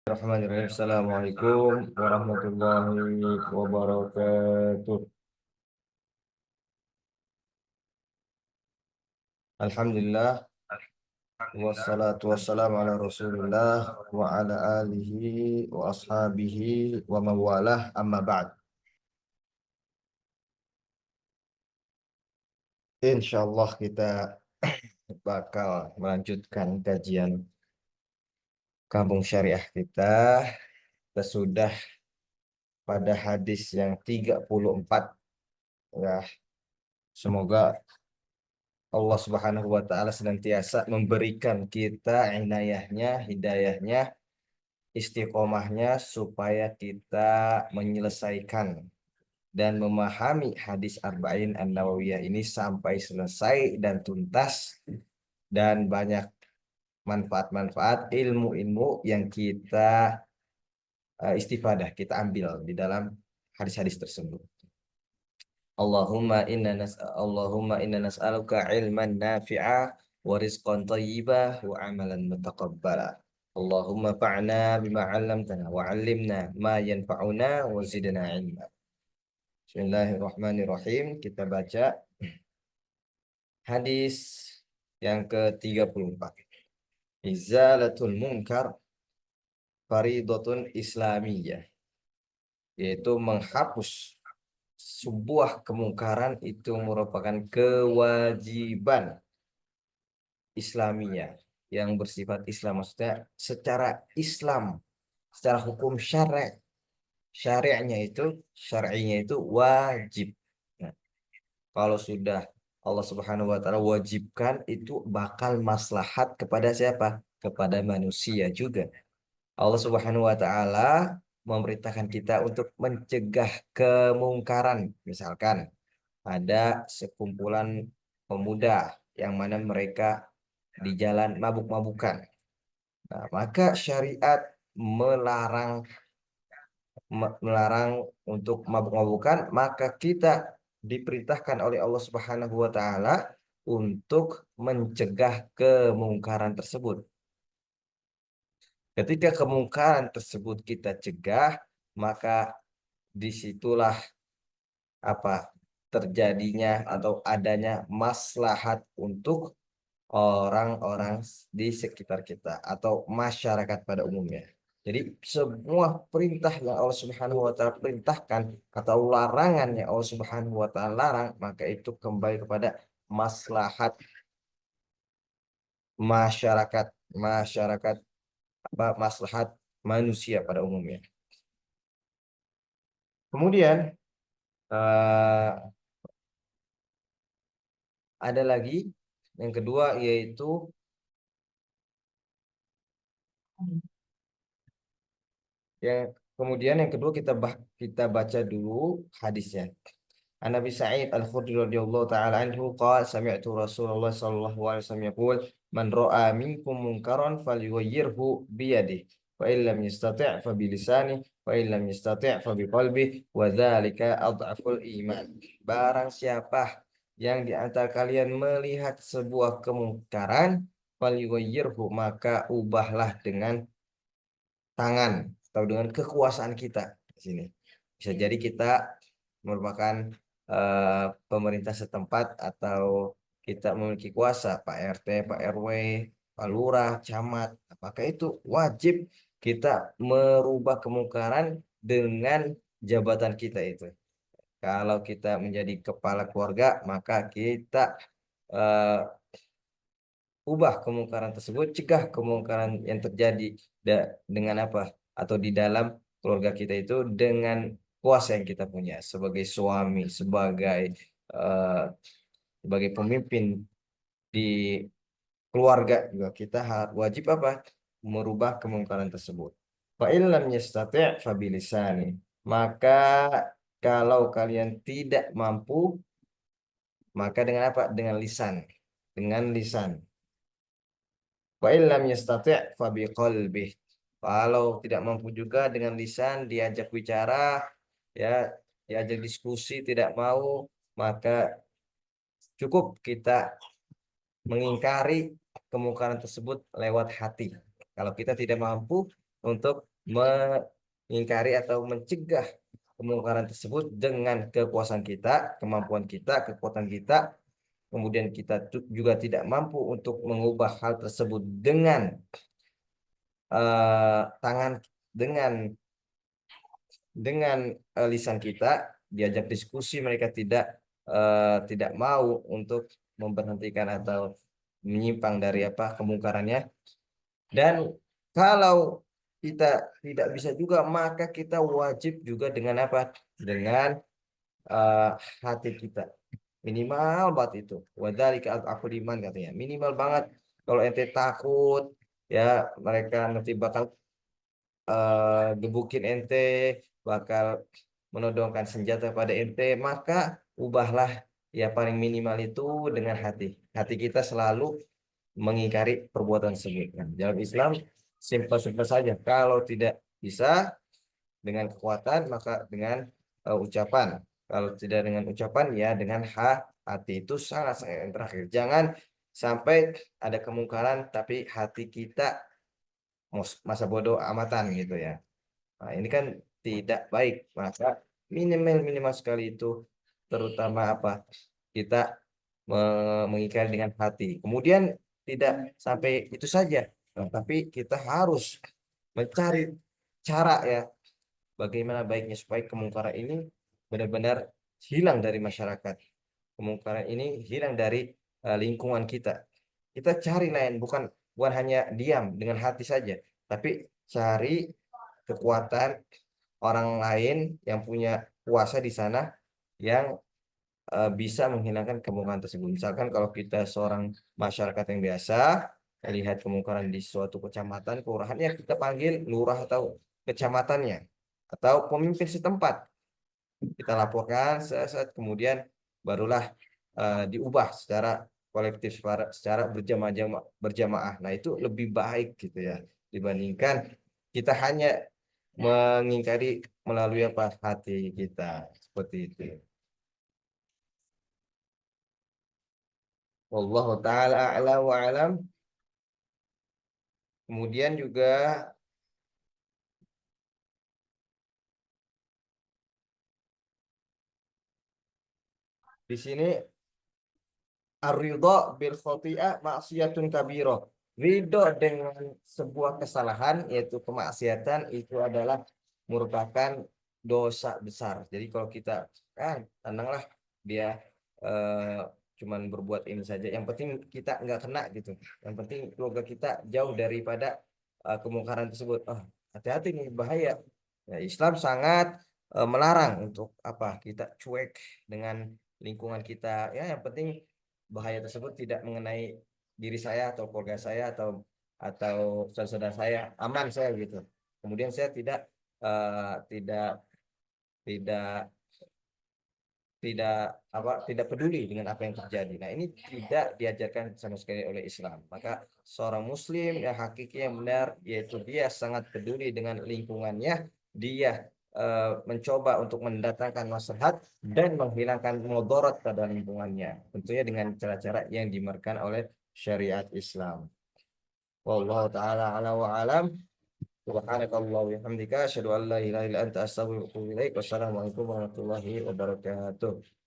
Bismillahirrahmanirrahim. Assalamualaikum warahmatullahi wabarakatuh. Alhamdulillah wassalatu wassalamu ala Rasulillah wa ala alihi wa ashabihi wa mawalah amma ba'd. Insyaallah kita bakal melanjutkan kajian Kampung Syariah kita. Kita sudah pada hadis yang 34 ya. Semoga Allah Subhanahu wa taala senantiasa memberikan kita inayahnya, hidayahnya, istiqomahnya supaya kita menyelesaikan dan memahami hadis Arba'in An-Nawawiyah ini sampai selesai dan tuntas dan banyak manfaat-manfaat ilmu-ilmu yang kita istifadah, kita ambil di dalam hadis-hadis tersebut. Allahumma inna nas'aluka ilman nafi'a wa rizqan thayyibah wa amalan mutaqabbala. Allahumma fa'na bima 'allamtana wa 'allimna ma yanfa'una wa zidna 'ilma. Bismillahirrahmanirrahim. Kita baca hadis yang ke-34. Izalatul munkar faridatun islamiyah, yaitu menghapus sebuah kemungkaran itu merupakan kewajiban Islamiyah yang bersifat Islam, maksudnya secara Islam, secara hukum syari'nya itu wajib. Nah, kalau sudah Allah Subhanahu wa taala wajibkan, itu bakal maslahat kepada siapa? Kepada manusia juga. Allah Subhanahu wa taala memerintahkan kita untuk mencegah kemungkaran. Misalkan ada sekumpulan pemuda yang mana mereka di jalan mabuk-mabukan. Nah, maka syariat melarang melarang untuk mabuk-mabukan, maka kita diperintahkan oleh Allah Subhanahu wa taala untuk mencegah kemungkaran tersebut. Ketika kemungkaran tersebut kita cegah, maka disitulah apa terjadinya atau adanya maslahat untuk orang-orang di sekitar kita atau masyarakat pada umumnya. Jadi semua perintah yang Allah Subhanahu wa taala perintahkan atau larangan yang Allah Subhanahu wa taala larang, maka itu kembali kepada maslahat masyarakat, masyarakat maslahat manusia pada umumnya. Kemudian eh, ada lagi yang kedua, yaitu yang kedua kita baca dulu hadisnya. An Nabi Sa'id Al-Khudri radhiyallahu taala anhu qala sami'tu Rasulullah sallallahu alaihi wasallam yaqul man ra'a minkum munkaran falyughayyirhu bi yadihi wa in lam yastati' fa bi lisanihi wa in lam yastati' fa bi qalbihi wa dzalika adhaful iman. Barang siapa yang di antara kalian melihat sebuah kemungkaran, falyughayyirhu, maka ubahlah dengan tangan atau dengan kekuasaan kita di sini. Bisa jadi kita merupakan pemerintah setempat atau kita memiliki kuasa, Pak RT, Pak RW, Pak Lurah, Camat. Apakah itu wajib kita merubah kemungkaran dengan jabatan kita itu? Kalau kita menjadi kepala keluarga, maka kita eh, ubah kemungkaran tersebut, cegah kemungkaran yang terjadi dengan apa? Atau di dalam keluarga kita itu dengan kuasa yang kita punya sebagai suami, eh, sebagai pemimpin di keluarga juga kita wajib apa? Merubah kemungkaran tersebut. Fa illam yastati' fa bilisani. Maka kalau kalian tidak mampu, maka dengan apa? Dengan lisan. Dengan lisan. Wa illam yastati' fa biqalbih. Kalau tidak mampu juga dengan lisan, diajak bicara, ya, diajak diskusi tidak mau, maka cukup kita mengingkari kemungkaran tersebut lewat hati. Kalau kita tidak mampu untuk mengingkari atau mencegah kemungkaran tersebut dengan kekuasaan kita, kemampuan kita, kekuatan kita. Kemudian kita juga tidak mampu untuk mengubah hal tersebut dengan tangan, dengan lisan kita. Diajak diskusi mereka tidak mau untuk memberhentikan atau menyimpang dari kemungkarannya. Dan kalau kita tidak bisa juga, maka kita wajib juga dengan dengan eh, hati kita, minimal banget itu. Wadzalika aku iman, katanya minimal banget. Kalau ente takut ya mereka nanti bakal gebukin ente, bakal menodongkan senjata pada ente, maka ubahlah ya paling minimal itu dengan hati. Hati kita selalu mengingkari perbuatan tersebut. Nah, dalam Islam simpel-simpel saja. Kalau tidak bisa dengan kekuatan, maka dengan ucapan. Kalau tidak dengan ucapan, ya dengan hati. Itu sangat-sangat yang terakhir. Jangan sampai ada kemungkaran, tapi hati kita masa bodoh amatan gitu ya. Nah, ini kan tidak baik. Maka minimal sekali itu, terutama kita mengingkari dengan hati. Kemudian tidak sampai itu saja, tapi kita harus mencari cara ya, bagaimana baiknya supaya kemungkaran ini benar-benar hilang dari masyarakat. Kemungkaran ini hilang dari lingkungan kita. Kita cari lain, bukan hanya diam dengan hati saja, tapi cari kekuatan orang lain yang punya kuasa di sana, yang bisa menghilangkan kemungkaran tersebut. Misalkan kalau kita seorang masyarakat yang biasa melihat kemungkaran di suatu kecamatan, kelurahan, ya kita panggil lurah atau kecamatannya atau pemimpin setempat. Kita laporkan, saat kemudian barulah diubah secara kolektif, secara berjamaah. Nah, itu lebih baik gitu ya, dibandingkan kita hanya mengingkari melalui hati kita, seperti itu. Wallahu taala a'la wa alam. Kemudian juga di sini ar-ridha bil khati'ah maksiyatun kabirah. Ridho dengan sebuah kesalahan, yaitu kemaksiatan, itu adalah merupakan dosa besar. Jadi kalau kita tenanglah, dia eh, cuman berbuat ini saja. Yang penting kita nggak kena gitu. Yang penting keluarga kita jauh daripada kemungkaran tersebut. Hati-hati nih, bahaya. Ya, Islam sangat melarang untuk kita cuek dengan lingkungan kita. Ya, yang penting bahaya tersebut tidak mengenai diri saya atau keluarga saya atau saudara saya, aman saya gitu. Kemudian saya tidak eh, tidak tidak tidak peduli dengan apa yang terjadi. Nah, ini tidak diajarkan sama sekali oleh Islam. Maka seorang muslim yang hakiki, yang benar, yaitu dia sangat peduli dengan lingkungannya, dia mencoba untuk mendatangkan maslahat dan menghilangkan mudarat pada lingkungannya, tentunya dengan cara-cara yang dimarkan oleh syariat Islam. Wallahu taala ala wa alam. Subhanakallah wa bihamdika asyhadu an la ilaha illa anta astaghfiruka wa atubu ilaik. Wassalamualaikum warahmatullahi wabarakatuh.